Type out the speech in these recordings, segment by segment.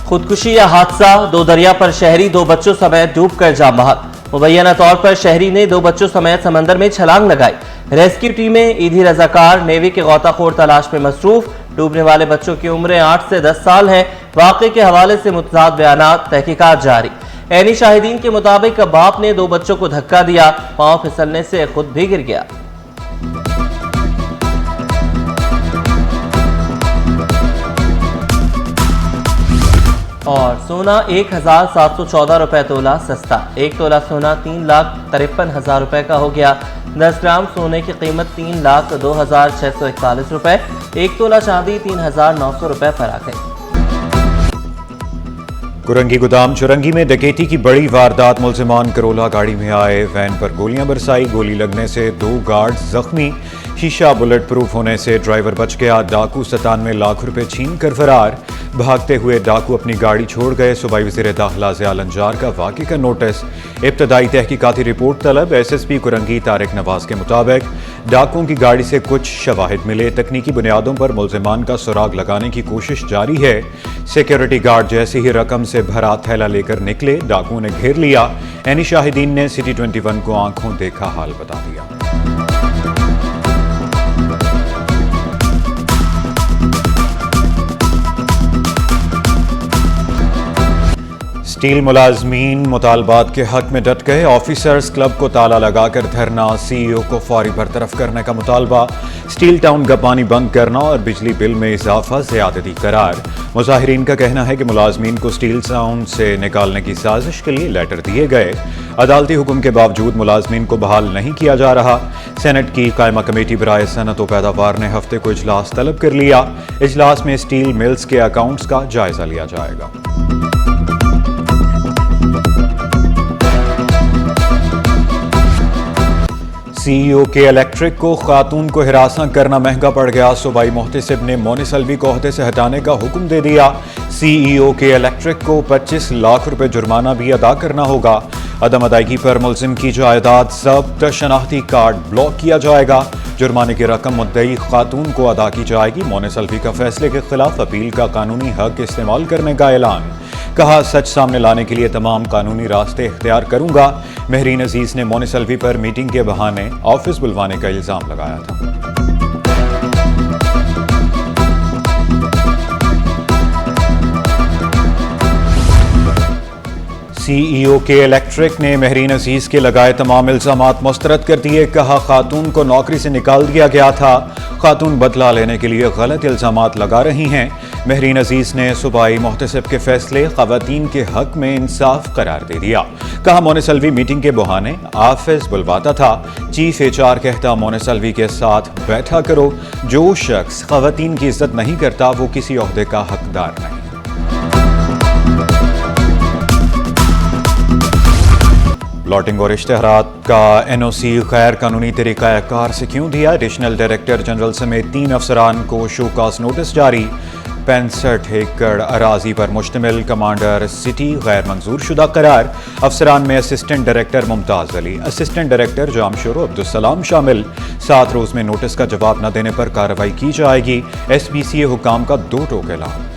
खुदकुशी या हादसा, दो दरिया पर शहरी 2 बच्चों समेत डूबकर जाम बहक। मुबैना तौर पर शहरी ने 2 बच्चों समेत समंदर में छलांग लगाई। रेस्क्यू टीमें ईदी रजाकार नेवी के गौताखोर तलाश में मसरूफ। डूबने वाले बच्चों की उम्रें 8 से 10 साल हैं। वाक़े के हवाले से मुतज़ाद बयानात, तहकीकात जारी। ऐनी शाहिदीन के मुताबिक बाप ने 2 बच्चों को धक्का दिया, पांव फिसलने से खुद भी गिर गया। और सोना 1714 रुपए तोला सस्ता। 1 तोला सोना 3,53,000 रुपए का हो गया। 10 ग्राम सोने की कीमत 3,02,641 रुपए। 1 तोला चांदी 3,900 रुपए पर आ गई। कुरंगी गोदाम चुरंगी में डकैती की बड़ी वारदात। मुलजिमान करोला गाड़ी में आए, वैन पर गोलियां बरसाई। गोली लगने से 2 गार्ड जख्मी। शीशा बुलेट प्रूफ होने से ड्राइवर बच गया। डाकू 97 लाख रुपए छीन कर फरार। भागते हुए डाकू अपनी गाड़ी छोड़ गए। सूबाई वज़ीर दाखिला ज़िया लंजार का वाक़े का नोटिस। इब्तदाई तहकीकाती रिपोर्ट तलब। SSP कुरंगी तारिक नवाज के मुताबिक डाकुओं की गाड़ी से कुछ शवाहिद मिले। तकनीकी बुनियादों पर मुलजिमान का सुराग लगाने की कोशिश जारी है। सिक्योरिटी गार्ड जैसे ही रकम से भरा थैला लेकर निकले, डाकुओं ने घेर लिया। ऐनी शाहिदीन ने सिटी 21 को आंखों देखा हाल बता दिया। स्टील मुलाजमीन मुतालबात के हक में डट गए। ऑफिसर्स क्लब को ताला लगाकर धरना। CEO को फौरी बरतरफ करने का मुतालबा। स्टील टाउन गपानी बंद करना और बिजली बिल में इजाफा ज़्यादती करार। मुजाहिरीन का कहना है कि मुलाजमीन को स्टील टाउन से निकालने की साजिश के लिए लेटर दिए गए। अदालती हुक्म के बावजूद मुलाजमीन को बहाल नहीं किया जा रहा। सेनेट की कायमा कमेटी बराए सनत व पैदावार ने हफ्ते को इजलास तलब कर लिया। इजलास में स्टील मिल्स के अकाउंट्स का जायजा लिया जाएगा। CEO के इलेक्ट्रिक को खातून को हिरासा करना महंगा पड़ गया। सूबाई मोहतसिब ने मोनिस अलवी को ओहदे से हटाने का हुक्म दे दिया। CEO के इलेक्ट्रिक को 25 लाख रुपए जुर्माना भी अदा करना होगा। अदम अदायगी पर मुलजिम की जायदाद जब्त, शनाख्ती कार्ड ब्लॉक किया जाएगा। जुर्माने की रकम मुद्दई खातून को अदा की जाएगी। मोनिस अलवी का फैसले के खिलाफ अपील का कानूनी हक इस्तेमाल करने का ऐलान। कहा, सच सामने लाने के लिए तमाम कानूनी रास्ते इख्तियार करूंगा। महरीन अजीज ने मोनिस अलवी पर मीटिंग के बहाने ऑफिस बुलवाने का इल्जाम लगाया था। CEO के इलेक्ट्रिक ने महरीन अजीज के लगाए तमाम इल्जामात मुस्तरद कर दिए। कहा, खातून को नौकरी से निकाल दिया गया था। खातून बदला लेने के लिए गलत इल्जामात लगा रही हैं। महरीन अजीज ने सूबाई मोहतसिब के फैसले खवातीन के हक में इंसाफ करार दे दिया। कहा, मोनिस अलवी मीटिंग के बहाने ऑफिस बुलवाता था। चीफ HR कहता, मोनिस अलवी के साथ बैठा करो। जो शख्स खवातीन की इज्जत नहीं करता वो किसी ओहदे का हकदार नहीं। प्लॉटिंग और इश्तेहारात का NOC गैर कानूनी तरीक़ाकार से क्यों दिया? एडिशनल डायरेक्टर जनरल समेत 3 अफसरान को शोकास नोटिस जारी। 65 एकड़ अराजी पर मुश्तमिल कमांडर सिटी गैर मंजूर शुदा करार। अफसरान में assistant director Mumtaz Ali, assistant director Jamshoro Abdulsalam शामिल। 7 रोज में नोटिस का जवाब न देने पर कार्रवाई की जाएगी। SPCA हुकाम का 2 टोक ऐलान।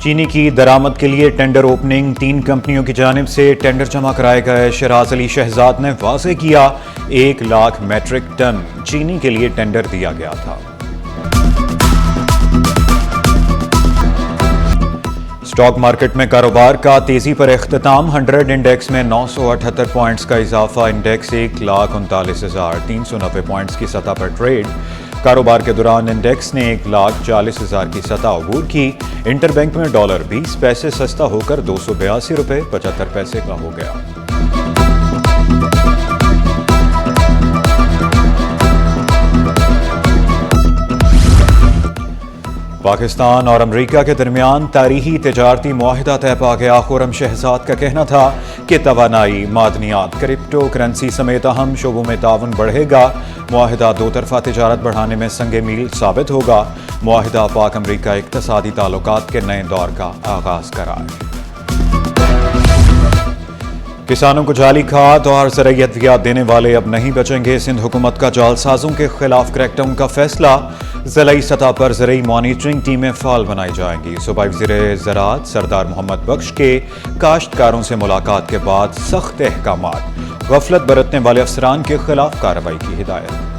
चीनी की दरामद के लिए टेंडर ओपनिंग। 3 कंपनियों की जानिब से टेंडर जमा कराए गए। शराज अली शहजाद ने वाज़ेह किया, 1 लाख मेट्रिक टन चीनी के लिए टेंडर दिया गया था। स्टॉक मार्केट में कारोबार का तेजी पर इख्तिताम। 100 इंडेक्स में 978 पॉइंट्स का इजाफा। इंडेक्स 1,39,390 पॉइंट्स की सतह पर ट्रेड। कारोबार के दौरान इंडेक्स ने 1,40,000 की सतह अबूर की। इंटरबैंक में डॉलर 20 पैसे सस्ता होकर 282 रुपए 75 पैसे का हो गया। पाकिस्तान और अमेरिका के दरमियान तारीखी तिजारती मुआहिदा तय पा गया। खुर्रम शहजाद का कहना था कि तवानाई, मादनियात, क्रिप्टो करेंसी समेत अहम शोबों में ताउन बढ़ेगा। मुआहिदा 2 तरफा तिजारत बढ़ाने में संगे मील साबित होगा। मुआहिदा पाक अमेरिका इक्तसादी ताल्लुकात के नए दौर का आगाज करार। किसानों को जाली खाद और ज़राई अद्वियात देने वाले अब नहीं बचेंगे। सिंध हुकूमत का जालसाजों के खिलाफ क्रैकडाउन का फैसला। ज़िलाई सतह पर ज़राई मॉनिटरिंग टीमें फाल बनाई जाएंगी। सूबाई वज़ीर ज़राअत सरदार मोहम्मद बख्श के काश्तकारों से मुलाकात के बाद सख्त अहकामात। गफलत बरतने वाले अफसरान के खिलाफ कार्रवाई की हिदायत।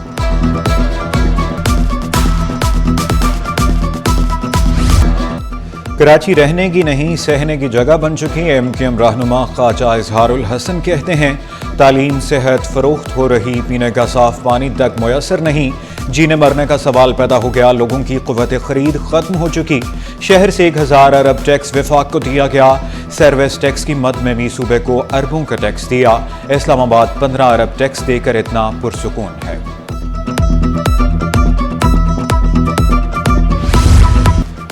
कराची रहने की नहीं सहने की जगह बन चुकी है। MKM रहनुमा ख्वाजा इजहारुल हसन कहते हैं, तालीम सेहत फरोख्त हो रही, पीने का साफ पानी तक मुयसर नहीं, जीने मरने का सवाल पैदा हो गया, लोगों की क़ुव्वत खरीद खत्म हो चुकी। शहर से 1000 अरब टैक्स विफाक को दिया गया। सर्विस टैक्स की मद में भी सूबे को अरबों का टैक्स दिया। इस्लामाबाद 15 अरब टैक्स देकर इतना पुरसुकून है।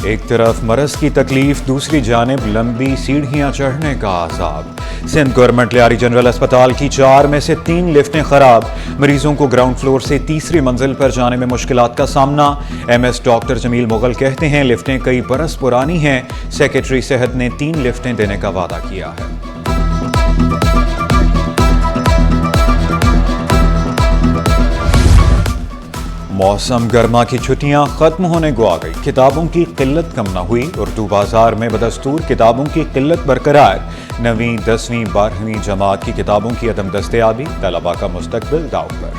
एक तरफ मरज की तकलीफ, दूसरी जानिब लंबी सीढ़ियां चढ़ने का आज़ाब। सिंध गवर्नमेंट लियारी जनरल अस्पताल की 4 में से 3 लिफ्टें खराब। मरीजों को ग्राउंड फ्लोर से तीसरी मंजिल पर जाने में मुश्किलात का सामना। MS डॉक्टर जमील मुगल कहते हैं, लिफ्टें कई बरस पुरानी हैं। सेक्रेटरी सेहत ने 3 लिफ्टें देने का वादा किया है। मौसम गर्मा की छुट्टियां खत्म होने को आ गई। किताबों की किल्लत कम न हुई। उर्दू बाजार में बदस्तूर किताबों की किल्लत बरकरार। 9वीं 10वीं 12वीं जमात की किताबों की अदम दस्तयाबी, तलबा का मुस्तकबिल दाव पर।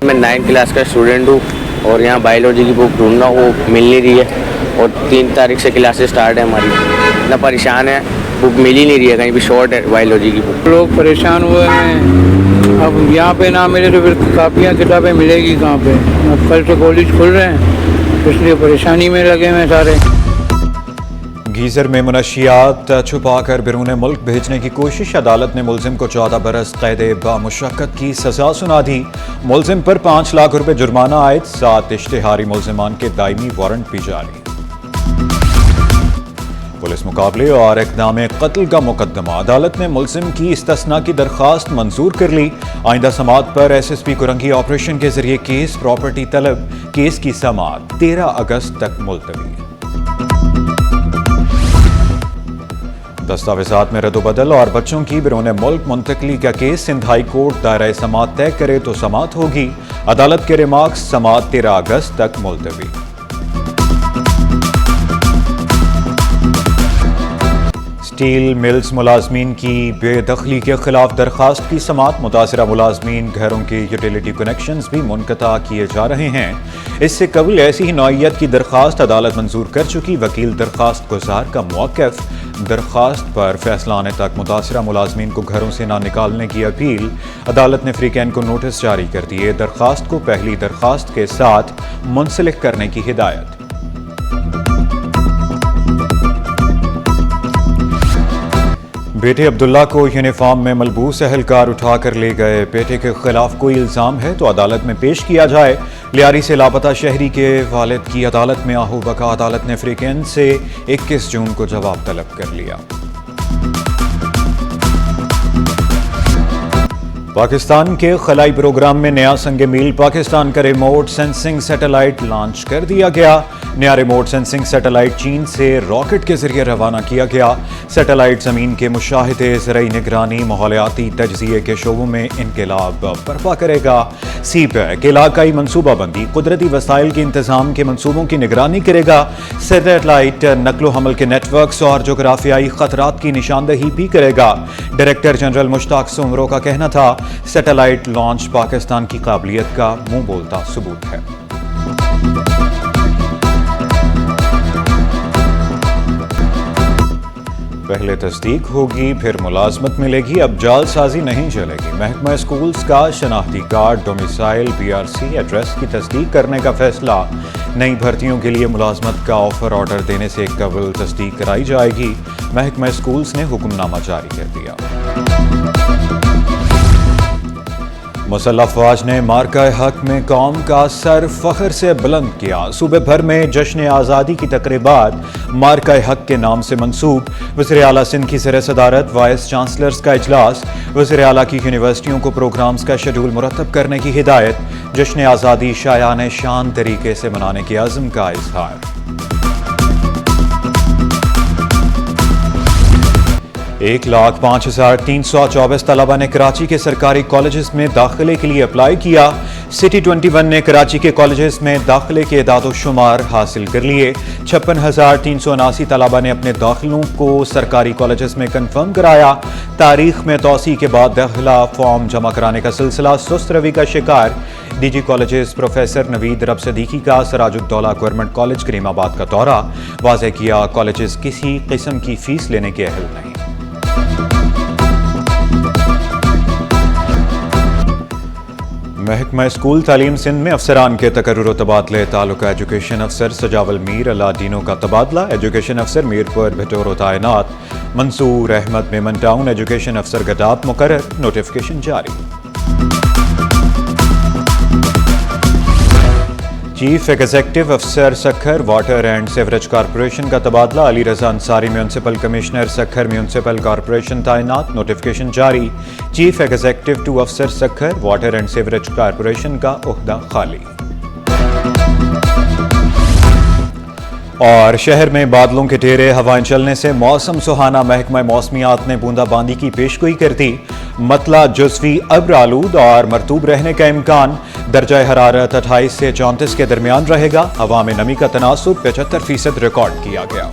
मैं 9th क्लास का स्टूडेंट हूँ और यहाँ बायोलॉजी की बुक ढूंढना वो मिल नहीं रही है और 3 तारीख से क्लासेस स्टार्ट है हमारी। इतना परेशान है, बुक मिल ही नहीं रही है, कहीं भी शॉर्ट है बायोलॉजी की बुक। लोग परेशान हुए हैं। अब यहाँ पे ना मिले तो फिर कापियाँ किताबें मिलेगी कहाँ पे। अब कल से कॉलेज खुल रहे हैं, इसलिए परेशानी में लगे हुए सारे। गीजर में मुनशियात छुपाकर बैरून मुल्क भेजने की कोशिश। अदालत ने मुलजिम को 14 बरस कैद बामुशक्कत की सजा सुना दी। मुलजिम पर 5 लाख रुपए जुर्माना आयद। 7 इश्तिहारी मुलजिमान के दायमी वारंट भी जारी। पुलिस मुकाबले और इक़दाम कत्ल का मुकदमा। अदालत ने मुलजिम की इस्तस्ना की दरख्वास्त मंजूर कर ली। आइंदा समाअत पर SSP कुरंगी ऑपरेशन के जरिए केस प्रॉपर्टी तलब। केस की समाअत 13 अगस्त तक मुलतवी। दस्तावेजात में रद्दोबदल और बच्चों की बैरून मुल्क मुंतकली का केस। सिंध हाई कोर्ट दायरा समाअत तय करे तो समाअत होगी। अदालत के रिमार्क्स, समाअत 13 अगस्त तक मुलतवी। स्टील मिल्स मुलाजमीन की बेदखली के खिलाफ दरखास्त की समाअत। मुतासरा मुलाजमीन घरों के यूटिलिटी कनेक्शंस भी मुनक़ता किए जा रहे हैं। इससे कबल ऐसी ही नौइयत की दरखास्त अदालत मंजूर कर चुकी। वकील दरखास्त गुजार का मौक़िफ़। दरखास्त पर फैसला आने तक मुतासरा मुलाजमीन को घरों से ना निकालने की अपील। अदालत ने फ्रीकैन को नोटिस जारी कर दिए। दरखास्त को पहली दरखास्त के साथ मुंसलिक करने की हिदायत। बेटे अब्दुल्ला को यूनिफॉर्म में मलबूस एहलकार उठाकर ले गए। बेटे के खिलाफ कोई इल्जाम है तो अदालत में पेश किया जाए। लियारी से लापता शहरी के वालिद की अदालत में आहू बका। अदालत ने फ्रीकैन से 21 जून को जवाब तलब कर लिया। पाकिस्तान के खलाई प्रोग्राम में नया संगे मील। पाकिस्तान का रिमोट सेंसिंग सैटेलाइट लॉन्च कर दिया गया। नया रिमोट सेंसिंग सैटेलाइट चीन से रॉकेट के जरिए रवाना किया गया। सैटेलाइट जमीन के मुशाहिदे, ज़राई निगरानी, माहौलियाती तजज़िये के शोबों में इनकलाब बर्पा करेगा। CPEC इलाकाई मनसूबाबंदी, कुदरती वसाइल के इंतजाम के मनसूबों की निगरानी करेगा। सैटेलाइट नकलो हमल के नेटवर्क्स और जोग्राफियाई खतरात की निशानदही भी करेगा। डायरेक्टर जनरल मुश्ताक सुमरो का कहना था, सैटेलाइट लॉन्च पाकिस्तान की काबिलियत का मुंह बोलता सबूत है। पहले तस्दीक होगी फिर मुलाजमत मिलेगी। अब जालसाजी नहीं चलेगी। महकमा स्कूल्स का शनाख्ती कार्ड, डोमिसाइल, BRC एड्रेस की तस्दीक करने का फैसला। नई भर्तियों के लिए मुलाजमत का ऑफर ऑर्डर देने से कबल तस्दीक कराई जाएगी। महकमा स्कूल्स ने हुक्मनामा जारी कर दिया। मुसल्लह अफवाज ने मार्का हक में कौम का सर फख्र से बुलंद किया। सूबे भर में जश्न आज़ादी की तकरीबात मार्का हक के नाम से मंसूब। वज़ीर आला सिंध की ज़ेर सदारत वाइस चांसलर्स का इजलास। वज़ीर आला की यूनिवर्सिटियों को प्रोग्राम्स का शेड्यूल मुरतब करने की हिदायत। जश्न आज़ादी शायाने शान तरीके से मनाने के अज़्म का इजहार। 1,05,324 तलबा ने कराची के सरकारी कॉलेजेस में दाखिले के लिए अप्लाई किया। सिटी 21 ने कराची के कॉलेजेस में दाखिले के एदाद-ओ-शुमार हासिल कर लिए। 56,379 तलबा ने अपने दाखिलों को सरकारी कॉलेजेस में कन्फर्म कराया। तारीख में तोसी के बाद दाखिला फॉर्म जमा कराने का सिलसिला सुस्त रवि का शिकार। डीजी कॉलेजेस प्रोफेसर नवीद रब सदीकी का सराजुद्दौला गवर्नमेंट कॉलेज करीमाबाद का दौरा। वाज़ेह किया कॉलेजेस किसी किस्म की फीस लेने के अहल नहीं। महकमा स्कूल तालीम सिंध में अफसरान के तकर्रुर तबादले। तालुका एजुकेशन अफसर सजावल मीर अलादीनों का तबादला। एजुकेशन अफसर मीरपुर भिटोरो तैनात। मंसूर अहमद मेमन टाउन एजुकेशन अफसर गदात मुकर्रर। नोटिफिकेशन जारी। चीफ एग्जीक्यूटिव अफसर Sukkur water and sewerage corporation का तबादला। Ali Raza Ansari municipal commissioner Sukkur municipal corporation तैनात। नोटिफिकेशन जारी। चीफ एग्जीक्यूटिव 2 अफसर Sukkur water and sewerage corporation का ओहदा खाली। और शहर में बादलों के घेरे हवाएं चलने से मौसम सुहाना। महकमा मौसमियात ने बूंदाबांदी की पेशगोई कर दी। मतला जुज़वी अब्र आलूद और मरतूब रहने का इम्कान। दर्जा हरारत 28 से 34 के दरमियान रहेगा। हवा में नमी का तनासुब 75% रिकॉर्ड किया गया।